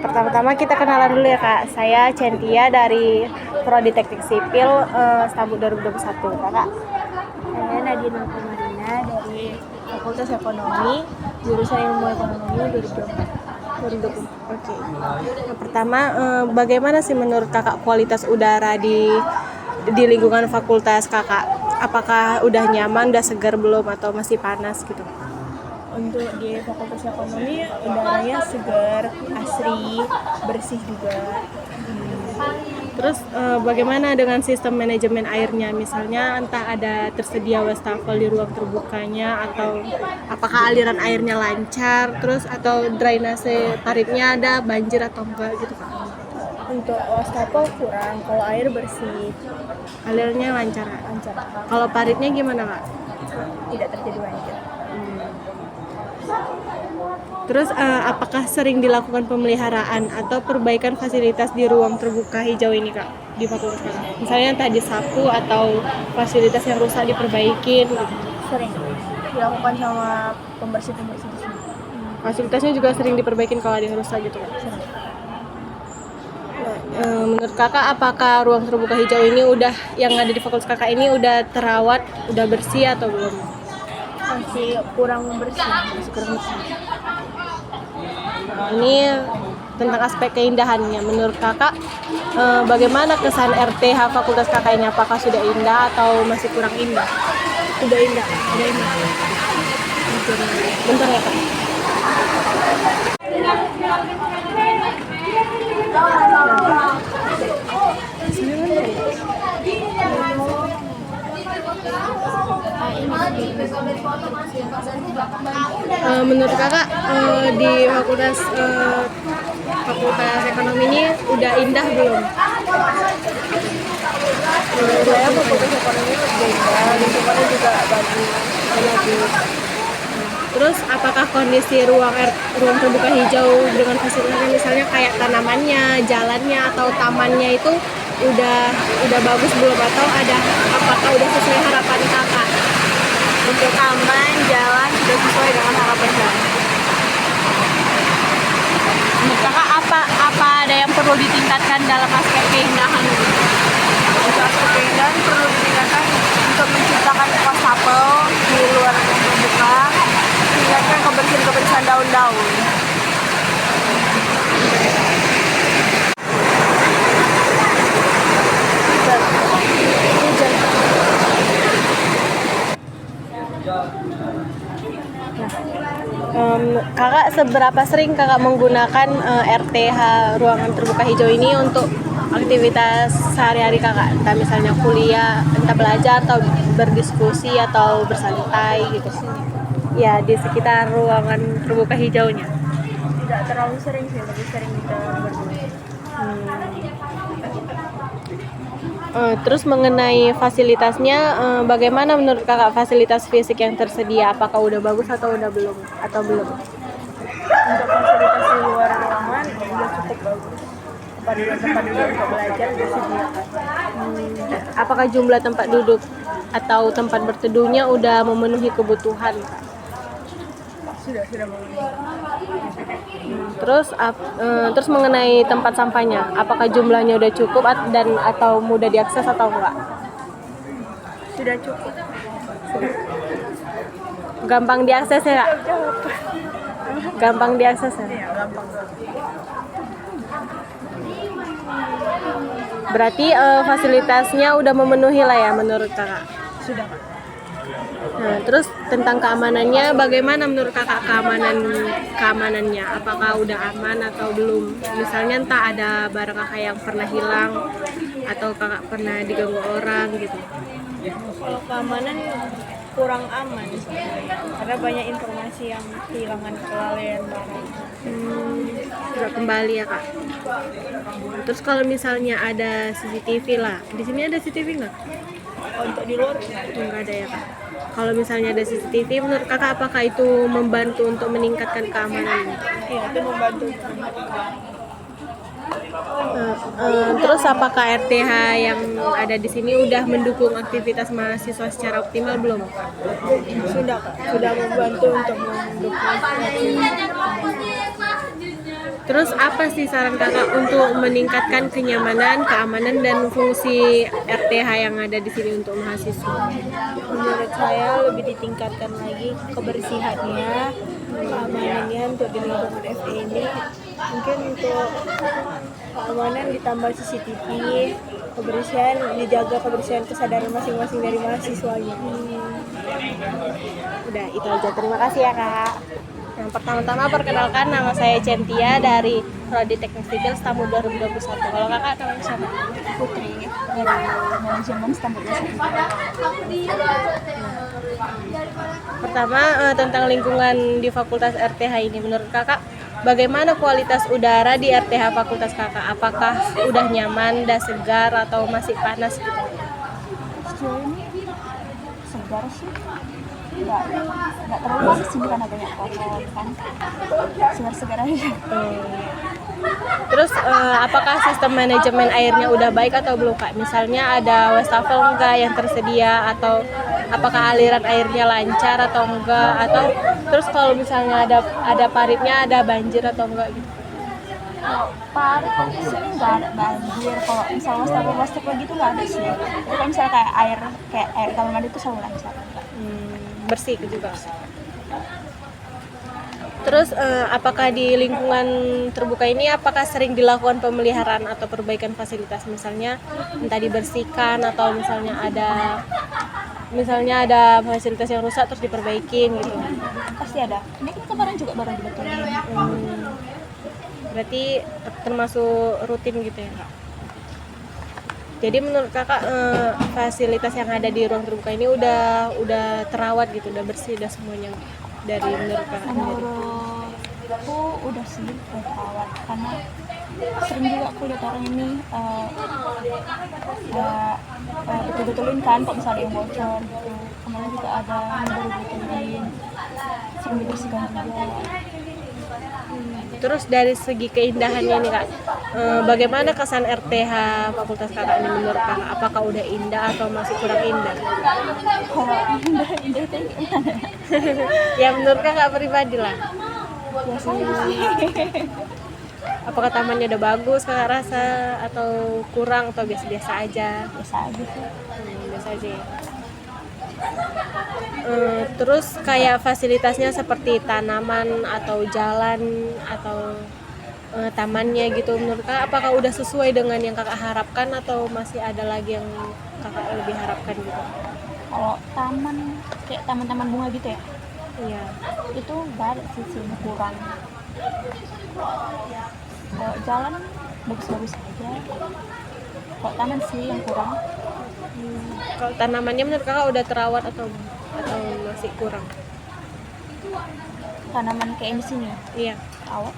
Pertama-tama kita kenalan dulu ya Kak. Saya Centia dari Prodi Teknik Sipil Stambuk 2021. Kakak? Saya Nadine Marina dari Fakultas Ekonomi, jurusan Ilmu Ekonomi 2020. Oke. Yang pertama, bagaimana sih menurut Kakak kualitas udara di lingkungan fakultas Kakak? Apakah udah nyaman, udah segar belum atau masih panas gitu? Untuk di Fakultas Ekonomi udaranya segar, asri, bersih juga. Terus bagaimana dengan sistem manajemen airnya? Misalnya entah ada tersedia wastafel di ruang terbukanya atau apakah aliran airnya lancar, terus atau drainase paritnya ada, banjir atau enggak gitu Kak? Untuk wastafel kurang, kalau air bersih, Alirannya lancar. lancar, Kalau paritnya gimana Kak? tidak terjadi banjir. Terus apakah sering dilakukan pemeliharaan atau perbaikan fasilitas di ruang terbuka hijau ini Kak di fakultas Kakak? Misalnya entah disapu atau fasilitas yang rusak diperbaikin gitu. Sering dilakukan sama pembersih-pembersih di sini. Fasilitasnya juga sering diperbaikin kalau ada yang rusak gitu Kak. Menurut Kakak apakah ruang terbuka hijau ini yang ada di fakultas Kakak ini udah terawat, udah bersih atau belum? Masih kurang bersih. Ini tentang aspek keindahannya. Menurut Kakak bagaimana kesan RTH fakultas Kakak ini? Apakah sudah indah atau masih kurang indah? Sudah indah. Bentar ya Kak. Menurut Kakak di fakultas ekonomi ini udah indah belum? Saya fakultas ekonomi sudah indah, lingkungannya juga bagus. Terus apakah kondisi ruang terbuka hijau dengan fasilitasnya misalnya kayak tanamannya, jalannya atau tamannya itu udah bagus belum atau apakah udah sesuai harapan Kakak? Untuk taman, jalan sudah sesuai dengan harapan saya. Menurut Kakak apa ada yang perlu ditingkatkan dalam aspek keindahan? Untuk aspek keindahan perlu ditingkatkan untuk menciptakan wastafel di luar ruang terbuka, tingkatkan kebersihan daun-daun. Kakak seberapa sering Kakak menggunakan RTH ruangan terbuka hijau ini untuk aktivitas sehari-hari Kakak? Entah misalnya kuliah, entah belajar atau berdiskusi atau bersantai gitu. Ya, di sekitar ruangan terbuka hijaunya. Tidak terlalu sering sih, lebih sering kita berdua. Terus mengenai fasilitasnya, bagaimana menurut Kakak fasilitas fisik yang tersedia? Apakah udah bagus atau udah belum? Atau belum? Untuk fasilitas di luar ruangan sudah cukup bagus. Tempat duduk untuk belajar disediakan. Apakah jumlah tempat duduk atau tempat berteduhnya udah memenuhi kebutuhan? Sudah memenuhi. Terus mengenai tempat sampahnya, apakah jumlahnya udah cukup atau mudah diakses atau enggak? Sudah cukup. Gampang diakses ya Kak? Gampang diakses ya? Iya, gampang. Berarti fasilitasnya udah memenuhi lah ya menurut Kakak? Sudah, Kak. Nah, terus tentang keamanannya, bagaimana menurut Kakak keamanannya? Apakah udah aman atau belum? Misalnya entah ada barang Kakak yang pernah hilang atau Kakak pernah diganggu orang gitu. Kalau keamanan kurang aman karena banyak informasi yang kehilangan, kelalaian barang. Nggak kembali ya Kak. Terus kalau misalnya ada CCTV lah, di sini ada CCTV nggak? Untuk di luar Nggak ada ya Kak. Kalau misalnya ada CCTV, menurut Kakak apakah itu membantu untuk meningkatkan keamanan? iya, itu membantu. Terus apakah RTH yang ada di sini udah mendukung aktivitas mahasiswa secara optimal belum? Sudah, Kak. Sudah membantu untuk mendukung. Terus apa sih saran kakak untuk meningkatkan kenyamanan, keamanan, dan fungsi RTH yang ada di sini untuk mahasiswa? Menurut saya lebih ditingkatkan lagi kebersihannya, keamanannya untuk di lingkungan FE ini. Mungkin untuk keamanan ditambah CCTV, kebersihan dijaga, kebersihan kesadaran masing-masing dari mahasiswanya. Udah itu aja, terima kasih ya kak. Yang pertama-tama perkenalkan, nama saya Centia dari Prodi Teknik Sipil Stamud 2021. Kalau kakak namanya siapa? Putri dari manajemen Stamud 2021. Pertama tentang lingkungan di Fakultas RTH ini, menurut kakak bagaimana kualitas udara di RTH Fakultas kakak? Apakah udah nyaman, udah segar, atau masih panas? Sejauh ini segar sih, nggak terlalu panas sih karena banyak pohon kan, segar-segar aja. Terus apakah sistem manajemen airnya udah baik atau belum kak? Misalnya ada wastafel enggak yang tersedia, atau apakah aliran airnya lancar atau enggak, atau terus kalau misalnya ada paritnya, ada banjir atau enggak gitu? Kalau parit sih nggak ada banjir, kalau misalnya wastafel gitu nggak ada sih. Tapi kalau misalnya kayak air kamar mandi itu selalu lancar. Bersih juga. Terus apakah di lingkungan terbuka ini apakah sering dilakukan pemeliharaan atau perbaikan fasilitas, misalnya entah dibersihkan atau misalnya ada fasilitas yang rusak terus diperbaikin gitu? Pasti ada. Ini kan kemarin juga baru dibetulin. Berarti termasuk rutin gitu ya kak? Jadi menurut kakak fasilitas yang ada di ruang terbuka ini udah terawat gitu, udah bersih, udah semuanya dari menurut kakak sendiri? Menurutku udah sih, udah terawat, karena sering juga aku lihat orang ini betul-betulin kan kok misalnya yang bocor gitu. Kemarin juga ada yang baru betulin, sering dibersihkan juga. Terus dari segi keindahannya nih kak, bagaimana kesan RTH Fakultas kakak ini menurut kakak? Apakah udah indah atau masih kurang indah? Kalau indah itu gimana? Ya menurut kakak pribadi lah. Biasa aja sih. Apakah tamannya udah bagus kakak rasa, atau kurang, atau biasa-biasa aja? Biasa aja sih. Biasa aja ya. Terus kayak fasilitasnya seperti tanaman atau jalan atau tamannya gitu, menurut kakak apakah udah sesuai dengan yang kakak harapkan atau masih ada lagi yang kakak lebih harapkan gitu? Kalau taman kayak taman-taman bunga gitu ya, Iya. itu nggak ada sih kurang. Kalau jalan bagus-bagus aja. Kalau taman sih yang kurang. Kalau tanamannya menurut kakak udah terawat atau masih kurang? Tanaman kayak di sini Iya. awet.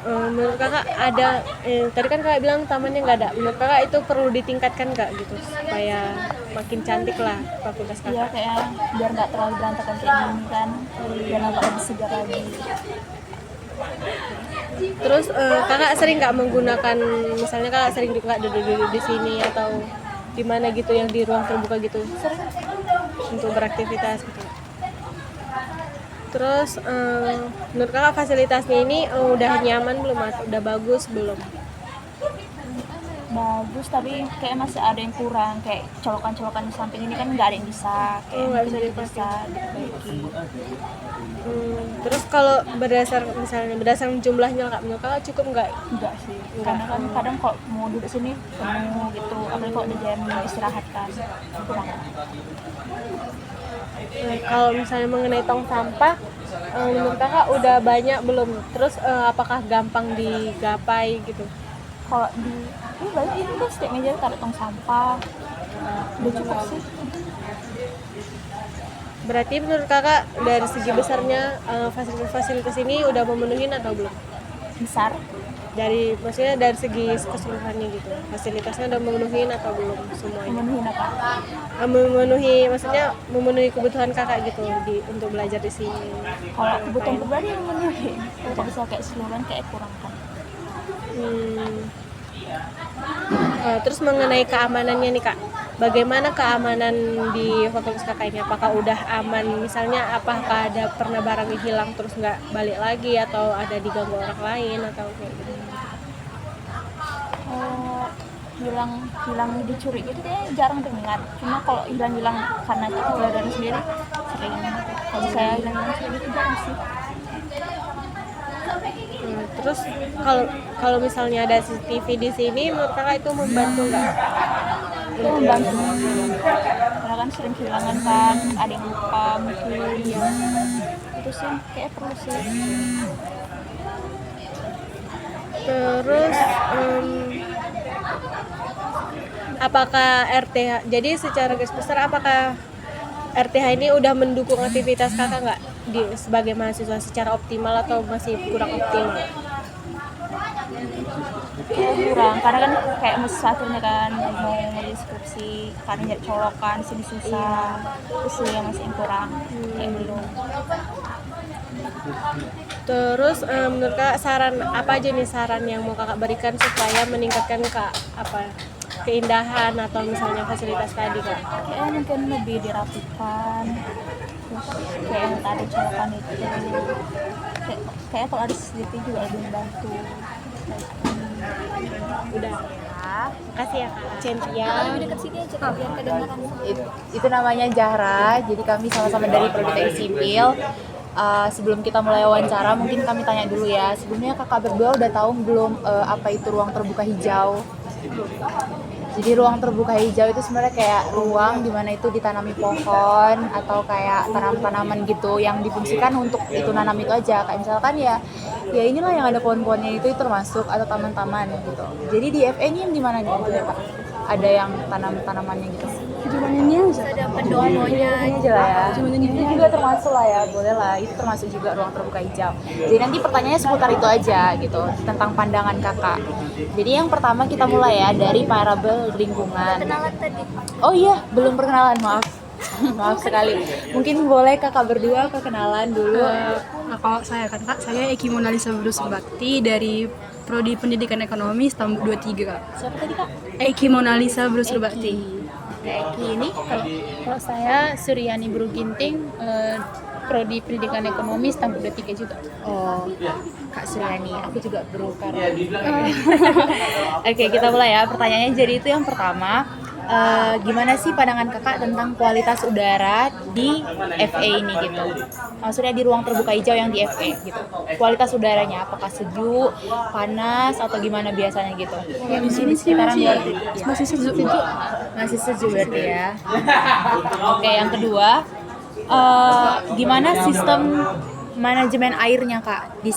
Menurut kakak ada tadi kan kakak bilang tamannya nggak ada, menurut kakak itu perlu ditingkatkan nggak gitu supaya makin cantik lah fakultas Iya, kakak? kayak biar nggak terlalu berantakan kayak gini kan, biar nampak lebih segar lagi. Terus kakak sering nggak menggunakan, misalnya kakak sering nggak duduk di sini atau di mana gitu yang di ruang terbuka gitu Sering. untuk beraktivitas gitu? Terus menurut kakak fasilitasnya ini udah nyaman belum, atau udah bagus belum? Bagus, tapi kayak masih ada yang kurang, kayak colokan-colokan di samping ini kan nggak ada yang bisa, kayak nggak mungkin bisa bisa diperbaiki. Terus kalau berdasarkan jumlahnya kak, menurut kakak cukup nggak? Enggak sih, Enggak. karena kan kadang kalau mau duduk sini penuh gitu, apalagi kalau udah jam istirahat kan kurang. Kalau misalnya mengenai tong sampah, menurut kakak udah banyak belum? Terus apakah gampang digapai gitu? Kalau ini banyak ini kan setiap meja taruh tong sampah, udah cukup sih. Berarti menurut kakak dari segi besarnya fasilitas-fasilitas ini udah memenuhi atau belum? Besar. Maksudnya dari segi keseluruhannya gitu, fasilitasnya udah memenuhi atau belum semuanya? Memenuhi apa? Maksudnya memenuhi kebutuhan kakak gitu untuk belajar di sini. Kalau kebutuhan pribadi yang memenuhi, kalau bisa kayak seluruhan kayak kurang kan. Terus mengenai keamanannya nih kak, bagaimana keamanan di fakultas kakak ini? Apakah udah aman? Misalnya apakah ada pernah barang yang hilang terus nggak balik lagi atau ada diganggu orang lain atau kayak gitu? Hilang dicuri gitu kayaknya jarang dengar. Cuma kalau hilang karena kita belajar sendiri sering. Kalau saya hilang sendiri itu jarang sih. Terus kalau misalnya ada CCTV di sini, menurut kakak itu membantu nggak? Itu membantu. Karena kan sering kehilangan kan, ada yang lupa mungkin. Itu sih kayak perlu sih. Terus apakah RTH, jadi secara garis besar apakah RTH ini udah mendukung aktivitas kakak nggak sebagai mahasiswa secara optimal atau masih kurang optimal? Kurang, karena kan kayak akhirnya kan mau skripsi, kan nyari colokan sini susah, terus yang masih kurang, yang belum. Terus menurut kakak saran apa aja nih saran yang mau kakak berikan supaya meningkatkan keindahan atau misalnya fasilitas tadi kak? Kayak mungkin lebih dirapikan, terus kayak yang tadi colokan itu, kayak kalau ada CCTV juga lebih membantu. Udah, makasih ya kak Centia. Lebih dekat sini aja Kak, biar kedengaran. Itu namanya Zahra, jadi kami sama-sama dari Prodi Teknik Sipil. Sebelum kita mulai wawancara, mungkin kami tanya dulu ya, sebelumnya kakak berdua udah tahu belum apa itu ruang terbuka hijau? Jadi ruang terbuka hijau itu sebenarnya kayak ruang di mana itu ditanami pohon atau kayak tanam-tanaman gitu yang difungsikan untuk itu nanam itu aja. Kayak misalkan ya inilah yang ada pohon-pohonnya itu termasuk atau taman-taman gitu. Jadi di FE ini di mana nih ya, Kak? Ada yang tanam-tanamannya gitu. Cuman ini aja. Ada pendoanya Ini aja lah ya. Cuman ini juga termasuk lah ya, boleh lah. Itu termasuk juga ruang terbuka hijau. Jadi nanti pertanyaannya seputar itu aja gitu, tentang pandangan kakak. Jadi yang pertama kita mulai ya dari variabel lingkungan. kenalan tadi. Oh iya, belum perkenalan, maaf. Maaf sekali. Mungkin boleh kakak berdua perkenalan dulu. Kalau saya kan Kak, saya Eki Monalisa Brus Bakti dari Prodi Pendidikan Ekonomi Stambuk 23 Kak. Siapa tadi kak? Eki Monalisa Brus Bakti. Eki ini Kalau saya Suryani Bruginting, Prodi Pendidikan Ekonomi Stambuk 23 juga. Oh, Kak Suryani, aku juga berkarya. Oke, kita mulai ya. Pertanyaannya jadi itu yang pertama, gimana sih pandangan kakak tentang kualitas udara di FE ini gitu? Maksudnya di ruang terbuka hijau yang di FE gitu. Kualitas udaranya apakah sejuk, panas atau gimana biasanya gitu? Ya di sini sih masih sejuk. Masih sejuk berarti ya. Oke, yang kedua, gimana sistem manajemen airnya kak di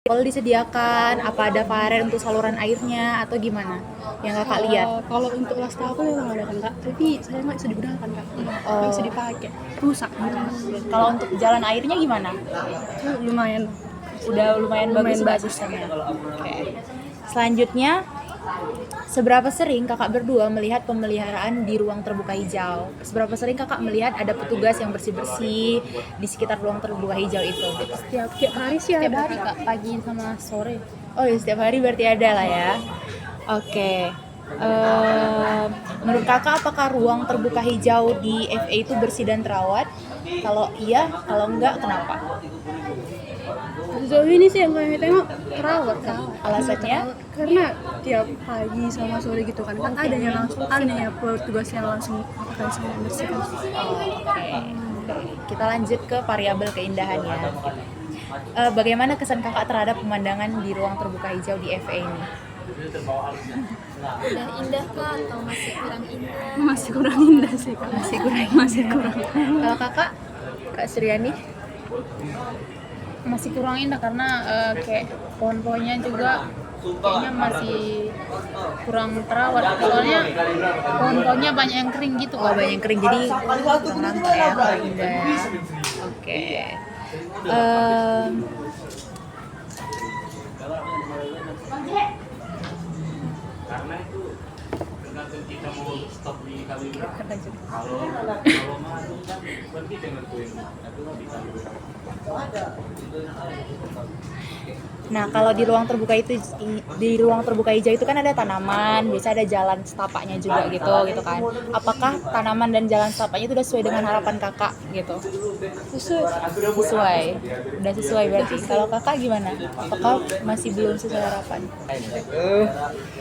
kalau disediakan, apa ada VAR untuk saluran airnya atau gimana yang kakak lihat? Kalau untuk lasta aku memang ada kan Kak, tapi saya nggak bisa digunakan Kak. Nggak bisa dipakai, rusak gitu. Kalau untuk jalan airnya gimana? Lumayan. Udah lumayan bagus bagusnya. Oke. Selanjutnya, seberapa sering kakak berdua melihat pemeliharaan di ruang terbuka hijau? Seberapa sering kakak melihat ada petugas yang bersih-bersih di sekitar ruang terbuka hijau itu? Setiap hari sih Setiap ada hari Kak. Kak, pagi sama sore. Oh ya, setiap hari berarti ada lah ya. Oke. Menurut kakak apakah ruang terbuka hijau di FE itu bersih dan terawat? Kalau iya, kalau enggak kenapa? Sejauh ini sih yang kami tengok terawat Kak. Alasannya? Karena tiap pagi sama sore gitu kan adanya petugas yang langsung membersihkan. Oke. Kita lanjut ke variabel keindahannya. Bagaimana kesan kakak terhadap pemandangan di ruang terbuka hijau di FE ini? Udah indah Kak atau masih kurang indah? Masih kurang indah sih Kak. Masih kurang. Kalau kakak, Kak Suryani? Masih kurang indah karena kayak pohon-pohonnya juga kayaknya masih kurang terawat. Soalnya pohon-pohonnya banyak yang kering gitu. Oh, banyak yang kering jadi kurang nampak ya, kurang indah. Oke. Karena itu tergantung kita mau stop di kali berapa. Kalau masuk kan berarti dengan poin itu nggak bisa. Nah, kalau di ruang terbuka hijau itu kan ada tanaman, biasa ada jalan setapaknya juga gitu kan. Apakah tanaman dan jalan setapaknya itu udah sesuai dengan harapan kakak gitu? Sesuai. Udah sesuai berarti. Kalau kakak gimana? Apakah masih belum sesuai harapan?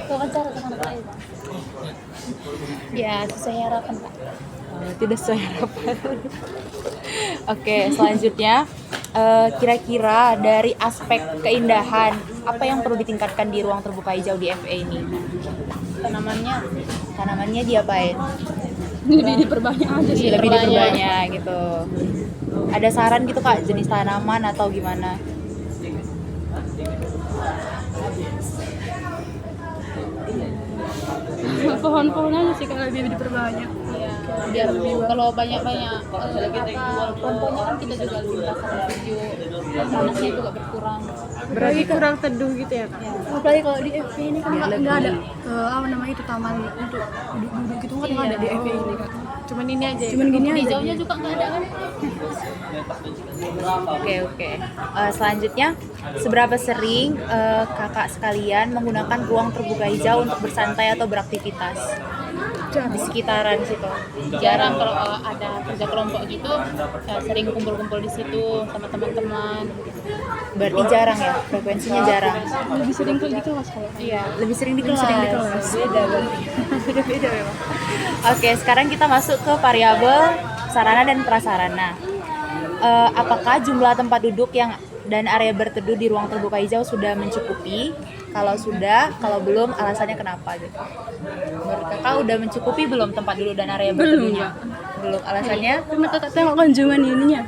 Wawancara dengan anak lain. Ya, sesuai harapan Kak. Tidak sesuai harapan. Oke, selanjutnya kira-kira dari aspek keindahan apa yang perlu ditingkatkan di ruang terbuka hijau di FA ini? Tanamannya diapain? Lebih diperbanyak aja sih. Lebih diperbanyak gitu. Ada saran gitu Kak, jenis tanaman atau gimana? Pohon-pohonnya sih kalau lebih diperbanyak. Iya, biar kalau banyak-banyak pohon-pohonnya kan kita juga lebih merasakan sejuk, panasnya juga berkurang. Berarti kurang teduh gitu ya, Kak? Apalagi kalau di FV ini kan nggak ada apa namanya itu taman untuk duduk-duduk gitu kan nggak ada di FV ini kan. Cuman ini aja ya? Cuman gini aja. Hijaunya juga nggak ada kan? Oke. Selanjutnya, seberapa sering kakak sekalian menggunakan ruang terbuka hijau untuk bersantai atau beraktivitas di sekitaran situ? Jarang kalau ada kerja kelompok gitu, sering kumpul-kumpul di situ sama teman-teman. Berarti jarang ya, frekuensinya jarang. Lebih sering ke di kelas kalau. Iya. Lebih sering di kelas. Beda berarti. Beda memang. Oke, sekarang kita masuk ke variabel sarana dan prasarana. Apakah jumlah tempat duduk dan area berteduh di ruang terbuka hijau sudah mencukupi? Kalau sudah, kalau belum, alasannya kenapa gitu? Menurut kakak udah mencukupi belum tempat duduk dan area berteduhnya? Belum. Alasannya? Karena kakak tengok kan cuman ininya.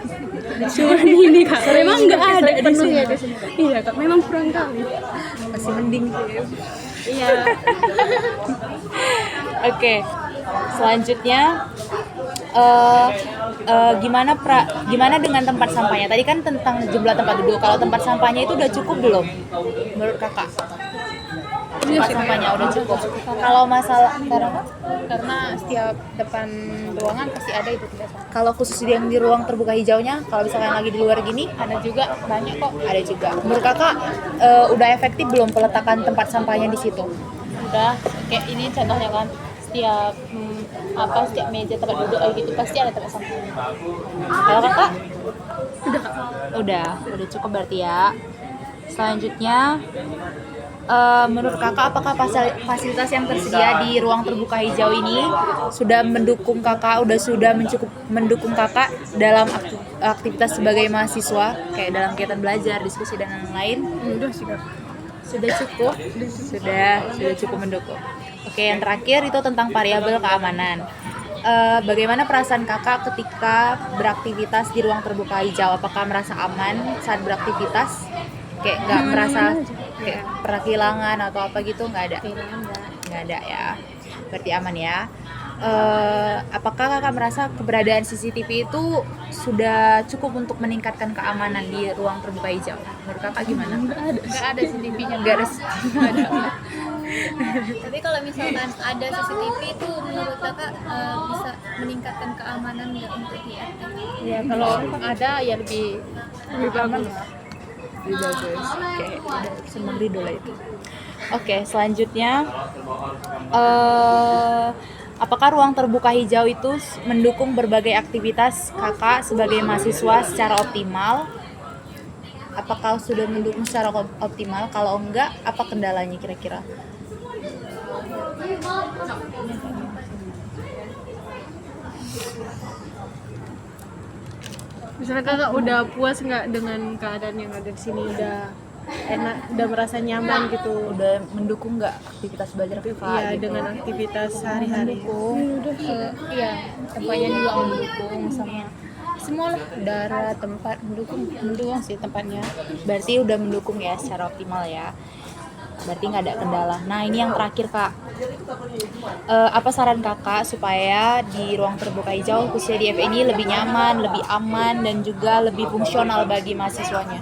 Cuman ini kak. Memang nggak ada di sini. Iya kak, memang kurang kali. Masih mending sih. Iya. Oke. Selanjutnya gimana dengan tempat sampahnya? Tadi kan tentang jumlah tempat duduk. Kalau tempat sampahnya itu udah cukup belum? Menurut kakak? Tempat sampahnya udah cukup. Kalau masalah Karena setiap depan ruangan pasti ada itu tidak salah. kalau khusus yang di ruang terbuka hijaunya, kalau misalkan lagi di luar gini, Ada juga banyak kok. ada juga. Menurut kakak udah efektif belum peletakan tempat sampahnya di situ? Udah kayak ini contohnya kan setiap setiap meja tempat duduk kayak gitu pasti ada tempat sampahnya. Kalau kakak? Udah cukup berarti ya. Selanjutnya, menurut kakak apakah fasilitas yang tersedia di ruang terbuka hijau ini sudah mendukung kakak, mendukung kakak dalam aktivitas sebagai mahasiswa, kayak dalam kegiatan belajar, diskusi dan lain-lain? Udah sih kak. Sudah cukup? Sudah cukup mendukung. Oke, yang terakhir itu tentang variabel keamanan. Bagaimana perasaan kakak ketika beraktivitas di ruang terbuka hijau? Apakah merasa aman saat beraktivitas? Kayak nggak merasa kayak pernah kehilangan atau apa gitu? Nggak ada? Nggak ada ya. Berarti aman ya. Apakah kakak merasa keberadaan CCTV itu sudah cukup untuk meningkatkan keamanan di ruang terbuka hijau? Menurut kakak gimana? Nggak ada CCTV-nya. Nggak ada. Tapi kalau misalkan ada CCTV itu menurut kakak bisa meningkatkan keamanan nggak untuk di RT? Ya kalau ada ya lebih bagus. Lebih bagus. Oke, udah senang Rido lah itu. Oke, selanjutnya apakah ruang terbuka hijau itu mendukung berbagai aktivitas kakak sebagai mahasiswa secara optimal? Apakah sudah mendukung secara optimal? Kalau enggak, apa kendalanya kira-kira? Misalnya kakak udah puas nggak dengan keadaan yang ada di sini, udah enak, udah merasa nyaman gitu? Udah mendukung nggak aktivitas belajar kakak? Iya, gitu? dengan aktivitas sehari-hari. Iya, tempatnya juga mendukung sama semua lah, udara, tempat mendukung sih tempatnya. Berarti udah mendukung ya secara optimal ya. Berarti nggak ada kendala. Nah, ini yang terakhir kak. Apa saran kakak supaya di ruang terbuka hijau khususnya di FE ini lebih nyaman, lebih aman, dan juga lebih fungsional bagi mahasiswanya?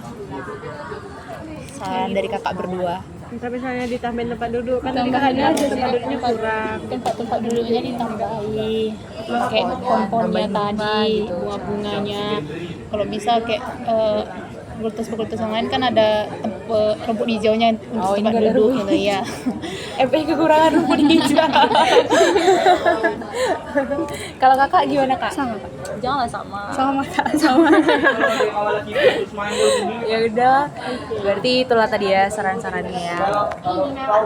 Saran dari kakak berdua. Misal misalnya ditambahin tempat duduk, kan tadi kan ada tempat duduknya kurang. Tempat duduknya ditambahi, kayak pohon-pohonnya tadi, bunga-bunganya. Kalau misal kayak fakultas yang lain kan ada rumput hijaunya untuk tempat duduk gitu ya. FE kekurangan rumput hijau. Kalau kakak gimana kak? Sama kak. Janganlah sama. Sama kak. Sama. Ya udah, berarti itulah tadi ya saran-sarannya ya.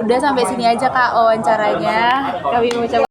Udah sampai sini aja kak wawancaranya. Kami mengucapkan